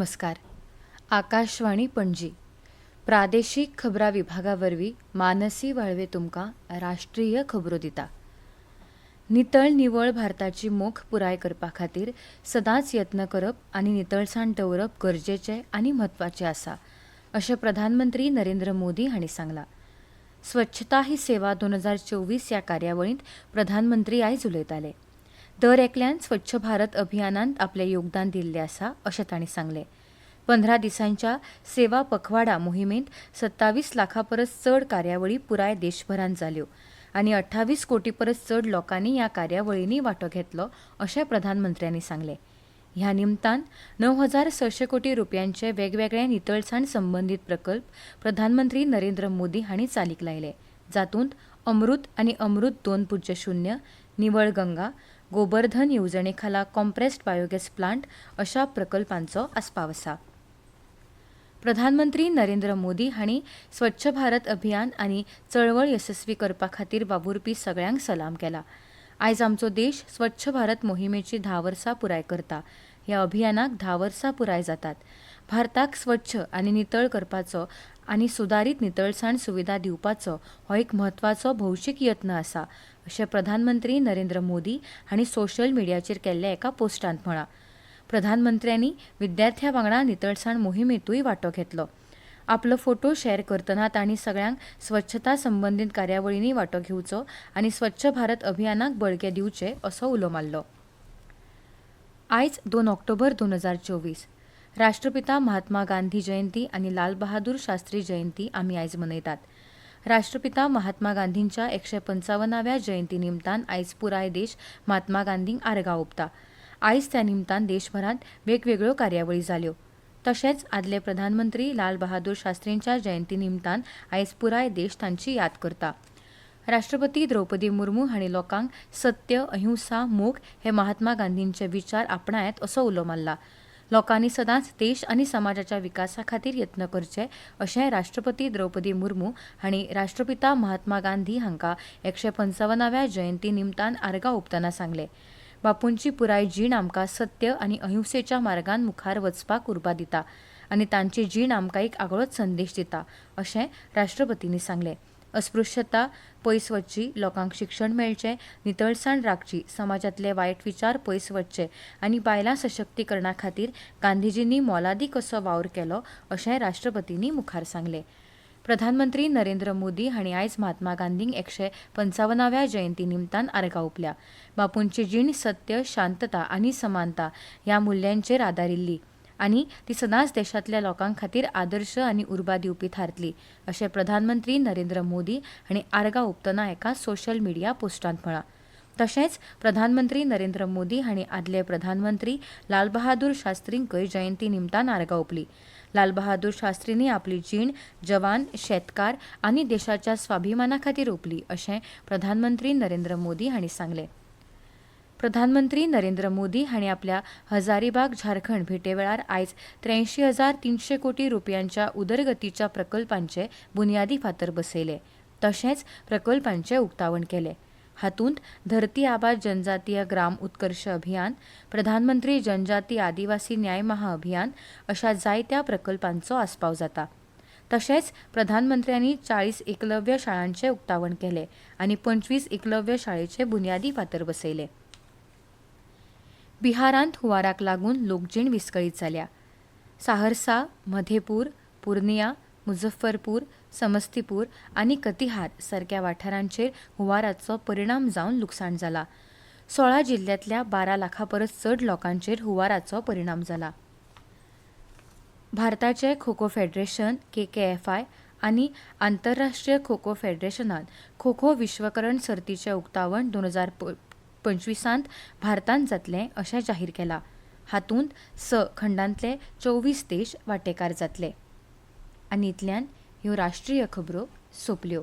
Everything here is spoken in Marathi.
नमस्कार. आकाशवाणी पणजी प्रादेशिक खबरां विभागावरवीं मानसी वाळवे तुमकां राष्ट्रीय खबरो दिता. नितळ निवळ भारताची मोख पुराय करपा खातीर सदांच यत्न करप आनी नितळसाण दवरप गरजेचें आनी म्हत्वाचें आसा अशें प्रधानमंत्री नरेंद्र मोदी हांणी सांगलां. स्वच्छता ही सेवा 2024 ह्या कार्यावळींत प्रधानमंत्री आयज उलयताले. दर एकल्यान स्वच्छ भारत अभियानांत आपलें योगदान दिल्लें आसा अशें तांणी सांगलें. 15 दिसांच्या सेवा पखवाडा मोहिमेंत 27 लाखां परस चड कार्यावळी पुराय देशभरांत जाल्यो आनी 28 कोटी परस चड लोकांनी ह्या कार्यावळींनी वांटो घेतलो अशें प्रधानमंत्र्यांनी सांगलें. ह्या निमतान 9,600 कोटी रुपयांचे वेगवेगळे नितळसाण संबंदीत प्रकल्प प्रधानमंत्री नरेंद्र मोदी हांणी चालीक लायले, जातूंत अमृत आनी अमृत 2.0, निवळ गंगा, गोबर्धन येवजणे खाला कॉम्प्रेस्ड बायोगॅस प्लांट अशा प्रकल्पांचो आस्पाव आसा. प्रधानमंत्री नरेंद्र मोदी हांणी स्वच्छ भारत अभियान आनी चळवळ यशस्वी करपा खातीर वावुरपी सगळ्यांक सलाम केला. आयज आमचो देश स्वच्छ भारत मोहिमेची 10 वर्सां पुराय करता. ह्या अभियानाक 10 वर्सां पुराय जातात. भारताक स्वच्छ आनी नितळ करपाचो आनी सुदारीत नितळसाण सुविधा दिवपाचो हो एक म्हत्वाचो भौशीक यत्न आसा अशें प्रधानमंत्री नरेंद्र मोदी हांणी सोशल मिडियाचेर केल्ल्या एका पोस्टांत म्हळां. प्रधानमंत्र्यांनी विद्यार्थ्यां वांगडा नितळसाण मोहिमेंतूय वांटो घेतलो. आपलो फोटो शॅर करतना तांणी सगळ्यांक स्वच्छता संबंदीत कार्यावळींनी वांटो घेवचो आनी स्वच्छ भारत अभियानाक बळगें दिवचें असो उलो मारलो. आयज 2 ऑक्टोबर 2024 राष्ट्रपिता महात्मा गांधी जयंती आनी लाल बहादूर शास्त्री जयंती आमी आयज मनयतात. राष्ट्रपिता महात्मा गांधींच्या 155व्या जयंती निमतान आयज पुराय देश महात्मा गांधींक आर्गां ओंपता. आयज त्या निमतान देशभरांत वेगवेगळ्यो कार्यावळी जाल्यो. तशेंच आदले प्रधानमंत्री लाल बहादूर शास्त्रींच्या जयंती निमतान आयज पुराय देश तांची याद करता. राष्ट्रपती द्रौपदी मुर्मू हांणी लोकांक सत्य, अहिंसा, मोग हे महात्मा गांधींचे विचार आपणायत असो उलो मारला. लोकांनी सदांच देश आनी समाजाच्या विकासा खातीर यत्न करचे अशें राष्ट्रपती द्रौपदी मुर्मू हांणी राष्ट्रपिता महात्मा गांधी हांकां 155व्या जयंती निमतान आर्गां ओंपतना सांगलें. बापूंची पुराय जीण आमकां सत्य आनी अहिंसेच्या मार्गान मुखार वचपाक उर्बा दिता आनी तांची जीण आमकां एक आगळोच संदेश दिता अशें राष्ट्रपतींनी सांगलें. अस्पृश्यता पयस वचची, लोकांक शिक्षण मेळचें, नितळसाण राखची, समाजांतले वायट विचार पयस वचचे आनी बायलां सशक्तीकरणा खातीर गांधीजींनी मोलादीक असो वावर केलो अशें राष्ट्रपतींनी मुखार सांगलें. प्रधानमंत्री नरेंद्र मोदी हांणी आयज महात्मा गांधींक 155व्या जयंती निमतान आर्गां ओंपल्या. बापूंची जीण सत्य, शांतता आनी समानता ह्या मुल्यांचेर आदारिल्ली आनी ती सदांच देशांतल्या लोकां खातीर आदर्श आनी उर्बा दिवपी थारतली अशें प्रधानमंत्री नरेंद्र मोदी हांणी आर्गां ओंपतना एका सोशल मिडिया पोस्टांत म्हळां. तशेंच प्रधानमंत्री नरेंद्र मोदी हांणी आदले प्रधानमंत्री लाल बहादूर शास्त्रींकय जयंती निमतान आर्गां ओंपलीं. लाल बहादूर शास्त्रींनी आपली जीण जवान, शेतकार आनी देशाच्या स्वाभिमाना खातीर ओंपली अशें प्रधानमंत्री नरेंद्र मोदी हांणी सांगलें. प्रधानमंत्री नरेंद्र मोदी हांणी आपल्या हजारीबाग झारखंड भेटे वेळार आयज 83,300 कोटी रुपयांच्या उदरगतीच्या प्रकल्पांचे बुनयादी फातर बसयले. तशेंच प्रकल्पांचें उक्तावण केलें. हातूंत धरती आबा जनजातीय ग्राम उत्कर्श अभियान, प्रधानमंत्री जनजाती आदिवासी न्याय महाअभियान अशा जायत्या प्रकल्पांचो आस्पाव जाता. तशेंच प्रधानमंत्र्यांनी 40 एकलव्य शाळांचें उक्तावण केलें आनी 25 एकलव्य शाळेचे बुनयादी फातर बसयले. बिहारांत हुंवाराक लागून लोकजीण विस्कळीत जाल्या. साहर्सा, मधेपूर, पूर्निया, मुझफ्फरपूर, समस्तीपूर आनी कतिहार सारक्या वाठारांचेर हुंवाराचो परिणाम जावन लुकसाण जाला. 16 जिल्ल्यांतल्या 12 लाखां परस चड लोकांचेर हुंवाराचो परिणाम जाला. भारताचे खो खो फेडरेशन KKFI आनी आंतरराष्ट्रीय खो खो फेडरेशनान खो खो विश्वकरण सर्तीचें उक्तावण 2025 भारतांत जातलें अशें जाहीर केलां. हातूंत 6 खंडांतले 24 देश वांटेकार जातले. आनी इतल्यान ह्यो राष्ट्रीय खबरो सोंपल्यो.